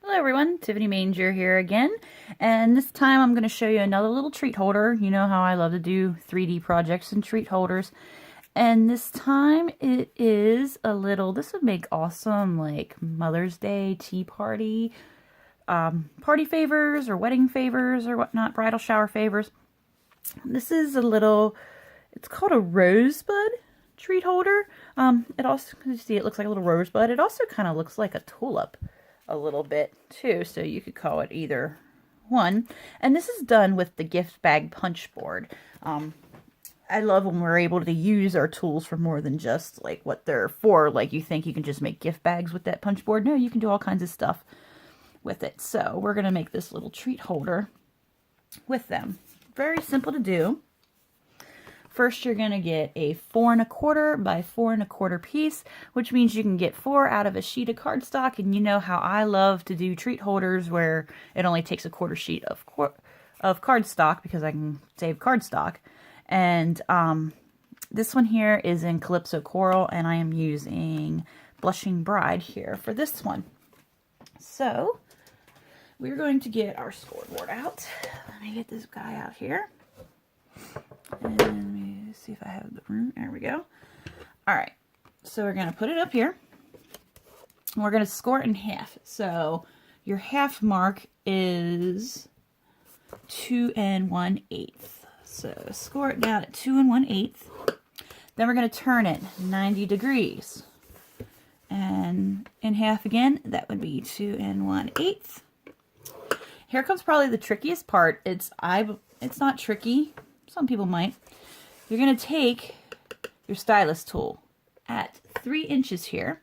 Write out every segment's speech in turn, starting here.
Hello everyone, Tiffany Manger here again, and this time I'm going to show you another little treat holder. You know how I love to do 3D projects and treat holders, and this time it is a little, this would make awesome like Mother's Day tea party, party favors or wedding favors or whatnot, bridal shower favors. This is a little, it's called a Rosebud treat holder. It also, you see it looks like a little rosebud. It also kind of looks like a tulip a little bit too, so you could call it either one. And this is done with the gift bag Punchboard. I love when we're able to use our tools for more than just like what they're for. Like you think you can just make gift bags with that Punchboard. No, you can do all kinds of stuff with it. So we're going to make this little treat holder with them. Very simple to do. First, you're going to get a 4 1/4 by 4 1/4 piece, which means you can get 4 out of a sheet of cardstock. And you know how I love to do treat holders where it only takes a 1/4 sheet of cardstock because I can save cardstock. And this one here is in Calypso Coral, and I am using Blushing Bride here for this one. So we're going to get our scoreboard out. Let me get this guy out here. And let me see if I have the room. There we go. Alright, so we're going to put it up here. And we're going to score it in half. So your half mark is 2 1/8. So score it down at 2 1/8. Then we're going to turn it 90 degrees. And in half again, that would be 2 1/8. Here comes probably the trickiest part. It's not tricky. Some people might. You're going to take your stylus tool at 3 inches here,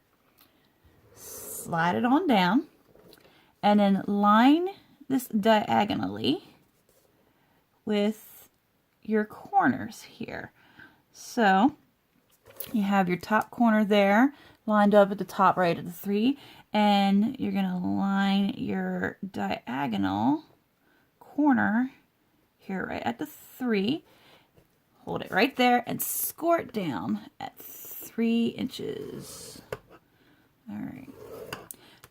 slide it on down, and then line this diagonally with your corners here. So you have your top corner there lined up at the top right of the 3, and you're going to line your diagonal corner here right at the 3. Hold it right there and score it down at 3 inches. All right.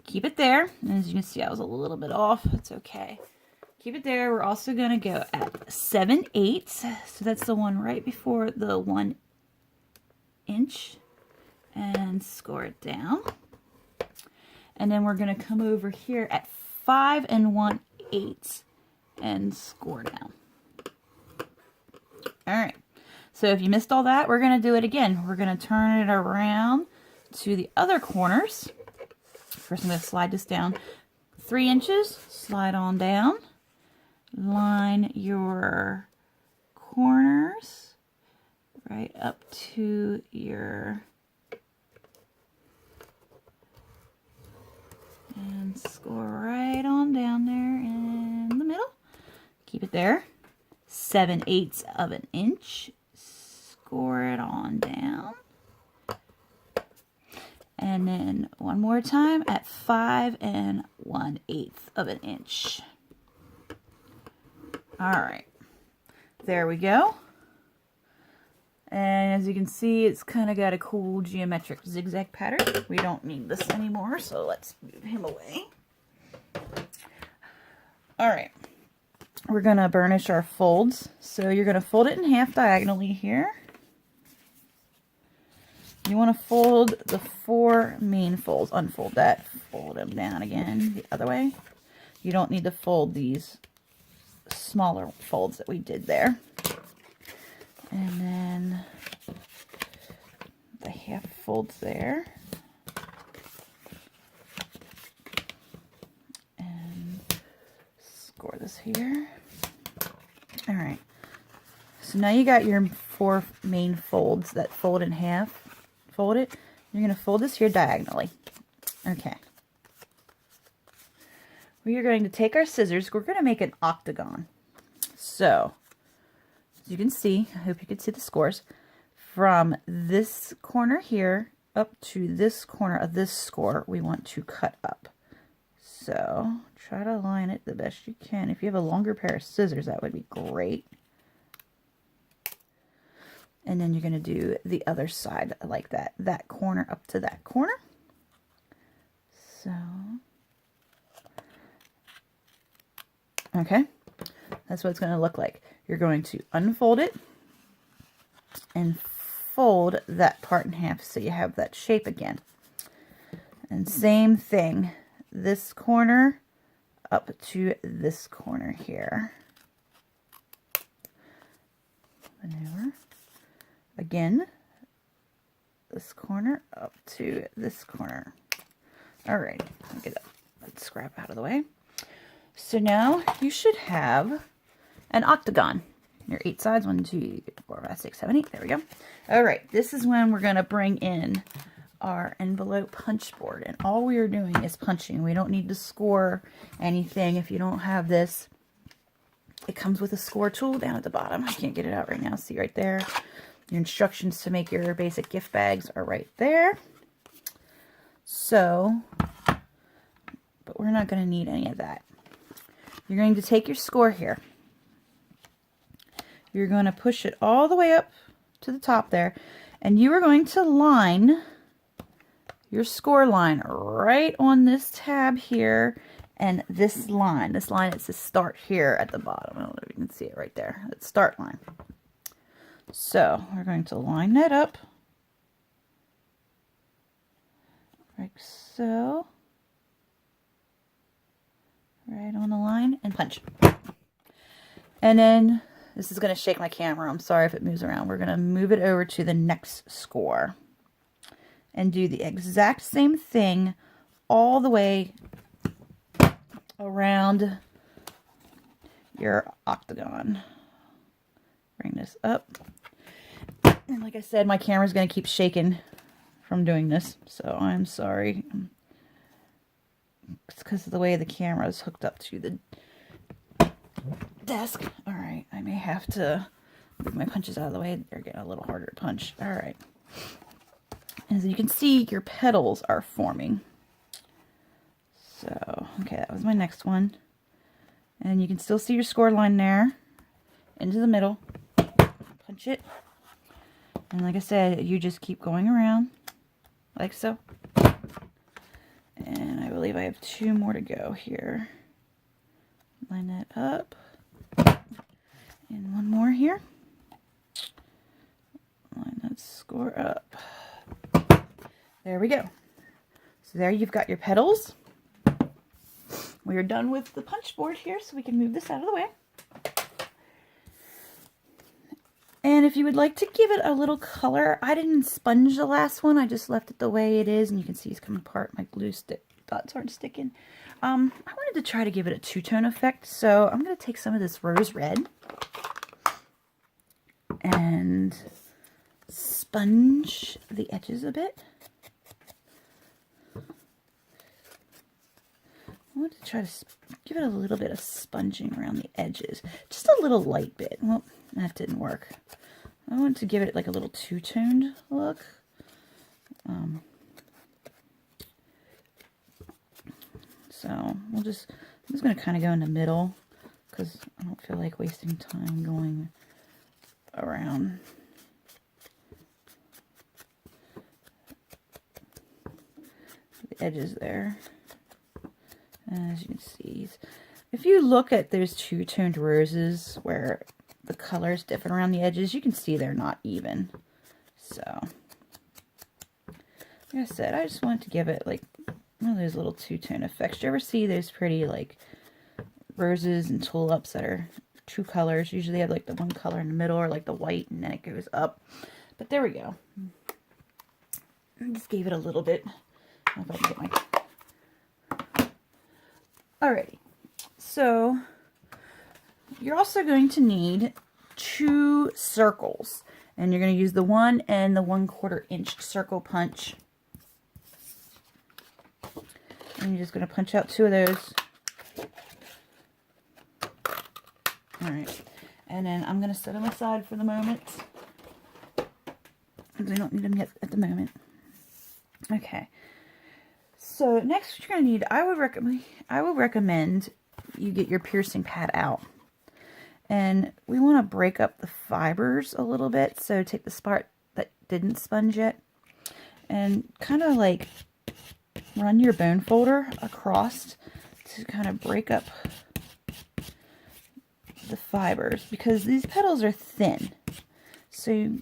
Keep it there. And as you can see, I was a little bit off. It's okay. Keep it there. We're also going to go at 7/8. So that's the one right before the 1 inch. And score it down. And then we're going to come over here at 5 1/8 and score down. All right. So if you missed all that, we're going to do it again. We're going to turn it around to the other corners. First, I'm going to slide this down 3 inches. Slide on down. Line your corners right up to your... and score right on down there in the middle. Keep it there. 7/8 of an inch. Score it on down. And then one more time at 5 1/8 of an inch. Alright. There we go. And as you can see, it's kind of got a cool geometric zigzag pattern. We don't need this anymore, so let's move him away. Alright. We're going to burnish our folds. So you're going to fold it in half diagonally here. You want to fold the 4 main folds. Unfold that. Fold them down again the other way. You don't need to fold these smaller folds that we did there. And then the half folds there. And score this here. All right. So now you got your 4 main folds that fold in half. Fold it. You're going to fold this here diagonally. Okay. We are going to take our scissors. We're going to make an octagon. So, as you can see, I hope you can see the scores. From this corner here up to this corner of this score, we want to cut up. So, try to line it the best you can. If you have a longer pair of scissors, that would be great. And then you're going to do the other side like that. That corner up to that corner. So, Okay, that's what it's going to look like. You're going to unfold it and fold that part in half so you have that shape again. And same thing, this corner up to this corner here. Maneuver. Again, this corner up to this corner. All right, I'll get that scrap out of the way. So now you should have an octagon. Your 8 sides, 1, 2, 4, 5, 6, 7, 8. There we go. All right, this is when we're going to bring in our envelope punch board. And all we are doing is punching. We don't need to score anything. If you don't have this, it comes with a score tool down at the bottom. I can't get it out right now. See right there. Your instructions to make your basic gift bags are right there. So, but we're not going to need any of that. You're going to take your score here. You're going to push it all the way up to the top there. And you are going to line your score line right on this tab here. And this line, it says start here at the bottom. I don't know if you can see it right there. It's start line. So we're going to line that up like so. Right on the line and punch. And then this is going to shake my camera. I'm sorry if it moves around. We're going to move it over to the next score and do the exact same thing all the way around your octagon. Bring this up. And like I said, my camera's going to keep shaking from doing this, so I'm sorry. It's because of the way the camera is hooked up to the desk. All right, I may have to move my punches out of the way. They're getting a little harder to punch. All right. As you can see, your petals are forming. So, okay, that was my next one. And you can still see your score line there. Into the middle. Punch it. And like I said, you just keep going around. Like so. And I believe I have 2 more to go here. Line that up. And 1 more here. Line that score up. There we go. So there you've got your petals. We are done with the punch board here, so we can move this out of the way. And if you would like to give it a little color, I didn't sponge the last one. I just left it the way it is, and you can see it's coming apart. My glue dots aren't sticking. I wanted to try to give it a two-tone effect, so I'm going to take some of this rose red and sponge the edges a bit. I want to try to give it a little bit of sponging around the edges. Just a little light bit. Well, that didn't work. I want to give it like a little two-toned look. So I'm just going to kind of go in the middle because I don't feel like wasting time going around. The edges there. As you can see, if you look at those two-toned roses where the color is different around the edges, you can see they're not even. So, like I said, I just wanted to give it like one of those little two-tone effects. Do you ever see those pretty like roses and tulips that are 2 colors? Usually they have like the one color in the middle or like the white and then it goes up. But there we go. I just gave it a little bit. I don't know if I can get my... Alrighty, so you're also going to need 2 circles, and you're going to use the 1 and the 1/4 inch circle punch. And you're just going to punch out 2 of those. Alright, and then I'm going to set them aside for the moment, because I don't need them yet at the moment. Okay. So next what you're going to need, I would recommend you get your piercing pad out. And we want to break up the fibers a little bit. So take the part that didn't sponge yet and kind of like run your bone folder across to kind of break up the fibers, because these petals are thin. So you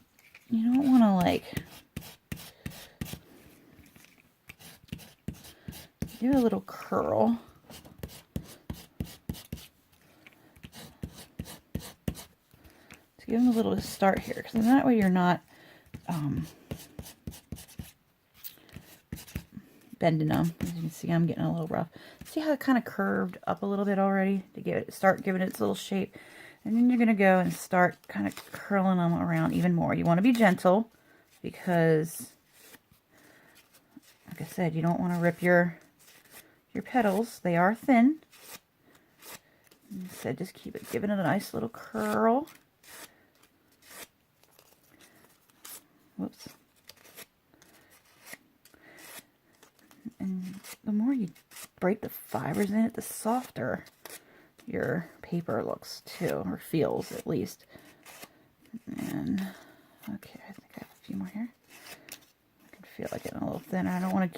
don't want to like give it a little curl. To give them a little start here, because that way you're not bending them. As you can see, I'm getting a little rough. See how it kind of curved up a little bit already to start giving it its little shape. And then you're going to go and start kind of curling them around even more. You want to be gentle because, like I said, you don't want to rip your petals. They are thin. So just keep it giving it a nice little curl. Whoops. And the more you break the fibers in it, the softer your paper looks too, or feels at least. And okay, I think I have a few more here. I can feel like getting a little thinner. I don't want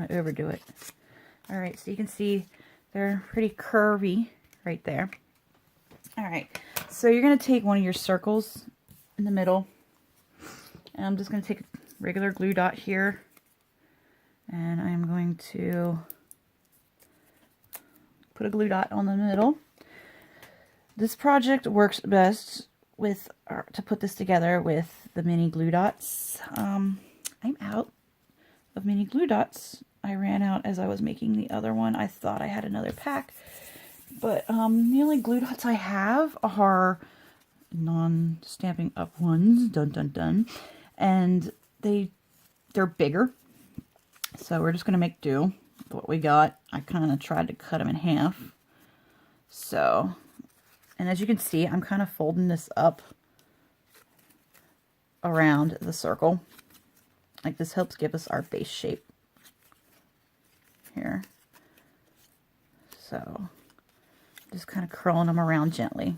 to overdo it. All right, so you can see they're pretty curvy right there. All right, so you're going to take one of your circles in the middle, and I'm just going to take a regular glue dot here, and I'm going to put a glue dot on the middle. This project works best with to put this together with the mini glue dots. I'm out of mini glue dots. I ran out as I was making the other one. I thought I had another pack, but the only glue dots I have are non-Stampin' Up ones. Dun dun dun. And they're bigger, so we're just gonna make do with what we got. I kind of tried to cut them in half. So, and as you can see, I'm kind of folding this up around the circle. Like, this helps give us our base shape here. So, just kind of curling them around gently.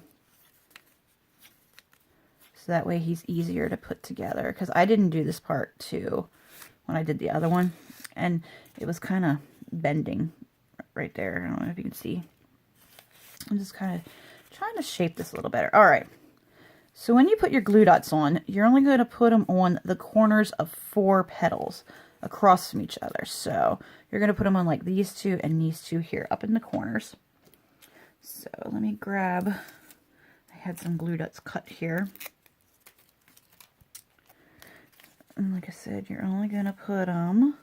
So that way he's easier to put together. Because I didn't do this part too when I did the other one. And it was kind of bending right there. I don't know if you can see. I'm just kind of trying to shape this a little better. All right. So when you put your glue dots on, you're only going to put them on the corners of 4 petals across from each other. So you're going to put them on like these two and these two here up in the corners. So let me grab, I had some glue dots cut here. And like I said, you're only going to put them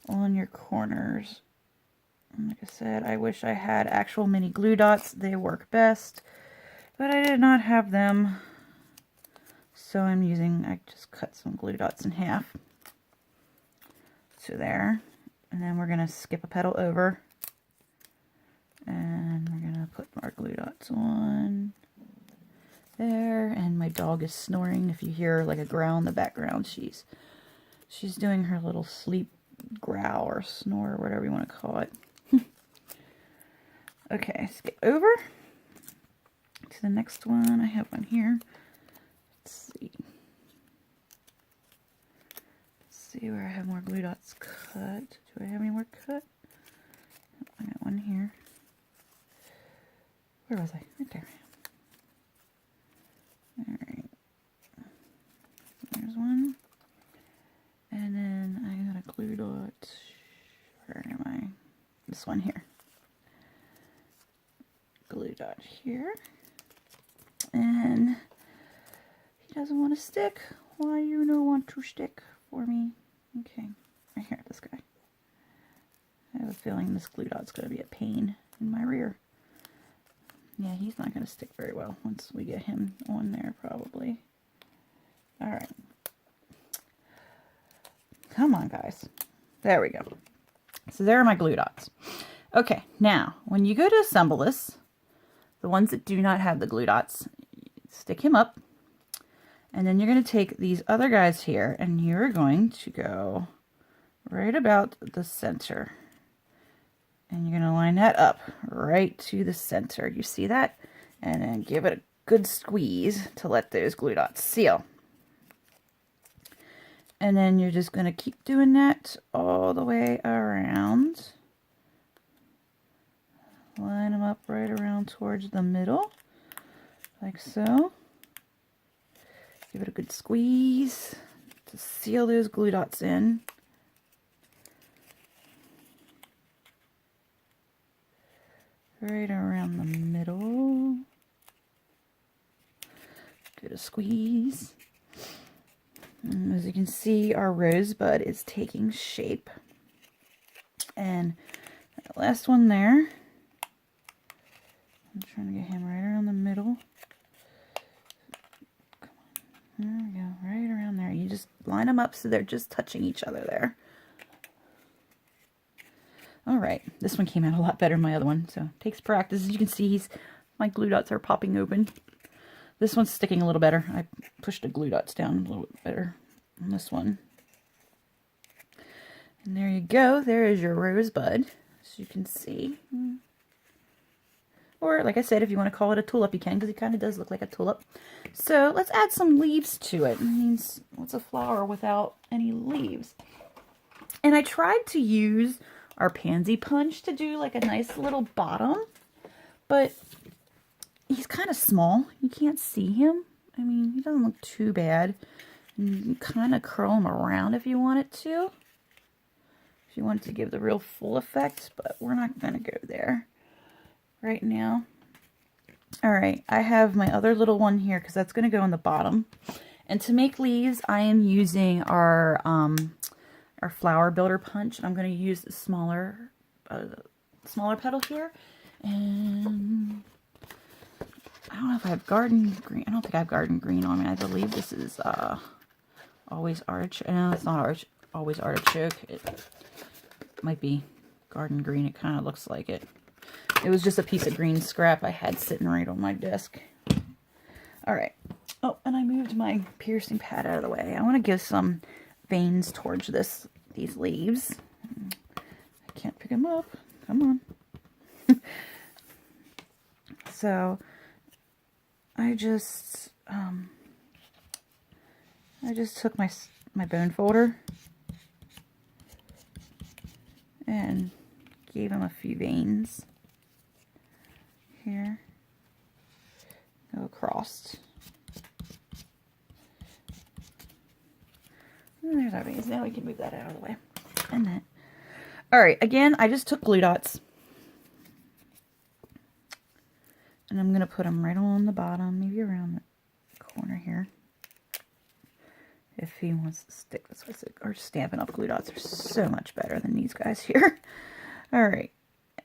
on your corners. And like I said, I wish I had actual mini glue dots. They work best. But I did not have them. So I just cut some glue dots in half. So there. And then we're going to skip a petal over. And we're going to put our glue dots on there. And my dog is snoring. If you hear like a growl in the background, she's doing her little sleep growl or snore or whatever you want to call it. Okay, skip over to the next one. I have one here. Let's see where I have more glue dots cut. Do I have any more cut? I got one here. Where was I? Right there. Alright. There's one. And then I got a glue dot. Where am I? This one here. Glue dot here. And he doesn't want to stick. Why you don't want to stick for me? Okay. Right here, this guy. I have a feeling this glue dot's going to be a pain in my rear. Yeah, he's not going to stick very well once we get him on there, probably. Alright. Come on, guys. There we go. So there are my glue dots. Okay, now, when you go to assemble this, the ones that do not have the glue dots, stick him up. And then you're going to take these other guys here, and you're going to go right about the center. And you're going to line that up right to the center. You see that? And then give it a good squeeze to let those glue dots seal. And then you're just going to keep doing that all the way around. Line them up right around towards the middle. like so. Give it a good squeeze to seal those glue dots in. Right around the middle. Give it a squeeze. And as you can see, our rosebud is taking shape. And that last one there, I'm trying to get him right around the middle. Come on. There we go, right around there. You just line them up so they're just touching each other there. All right, this one came out a lot better than my other one, so it takes practice. As you can see, my glue dots are popping open. This one's sticking a little better. I pushed the glue dots down a little bit better on this one. And there you go. There is your rosebud, as you can see. Or, like I said, if you want to call it a tulip, you can, because it kind of does look like a tulip. So let's add some leaves to it. It means, what's a flower without any leaves? And I tried to use our pansy punch to do like a nice little bottom, but he's kind of small. You can't see him. I mean, he doesn't look too bad. And you can kind of curl him around if you wanted to. If you wanted to give the real full effect, but we're not going to go there right now. All right, I have my other little one here because that's going to go on the bottom. And to make leaves, I am using our flower builder punch. I'm going to use the smaller petal here. And I don't know if I have garden green. I don't think I have garden green on me. I believe this is always artichoke. No, it's not always artichoke. It might be garden green. It kind of looks like it. It was just a piece of green scrap I had sitting right on my desk. All right. Oh, and I moved my piercing pad out of the way. I want to give some veins towards these leaves. I can't pick them up. Come on. So I just took my bone folder and gave him a few veins here. Go across. And there's our veins. Now we can move that out of the way. And that. Alright, again, I just took glue dots. And I'm going to put them right on the bottom, maybe around the corner here. If he wants to stick this way. Or Stampin' Up! Glue dots are so much better than these guys here. Alright,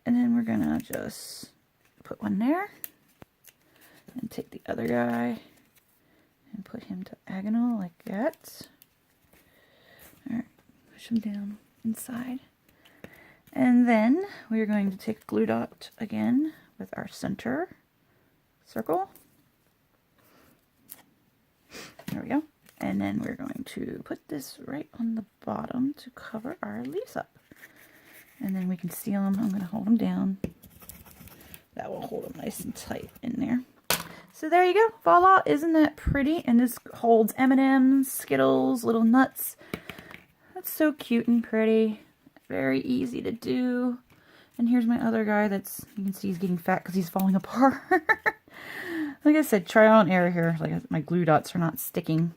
and then we're going to just put one there. And take the other guy and put him diagonal like that. Alright, push him down inside. And then we're going to take a glue dot again with our center circle. There we go. And then we're going to put this right on the bottom to cover our leaves up. And then we can seal them. I'm going to hold them down. That will hold them nice and tight in there. So there you go. Voila. Isn't that pretty? And this holds M&Ms, Skittles, little nuts. That's so cute and pretty. Very easy to do. And here's my other guy that's, you can see he's getting fat because he's falling apart. Like I said, trial and error here. Like my glue dots are not sticking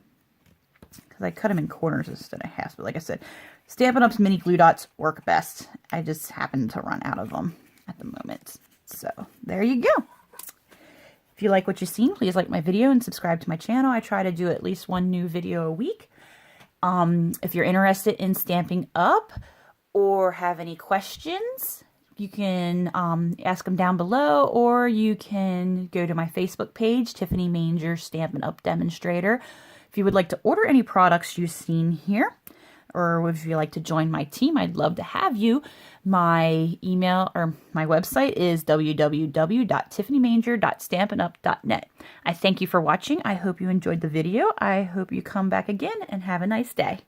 because I cut them in corners instead of halves. But like I said, Stampin' Up's mini glue dots work best. I just happen to run out of them at the moment. So there you go. If you like what you've seen, please like my video and subscribe to my channel. I try to do at least one new video a week. If you're interested in Stamping Up or have any questions, you can ask them down below, or you can go to my Facebook page, Tiffany Manger Stampin' Up Demonstrator. If you would like to order any products you've seen here, or if you'd like to join my team, I'd love to have you. My email or my website is www.tiffanymanger.stampinup.net. I thank you for watching. I hope you enjoyed the video. I hope you come back again and have a nice day.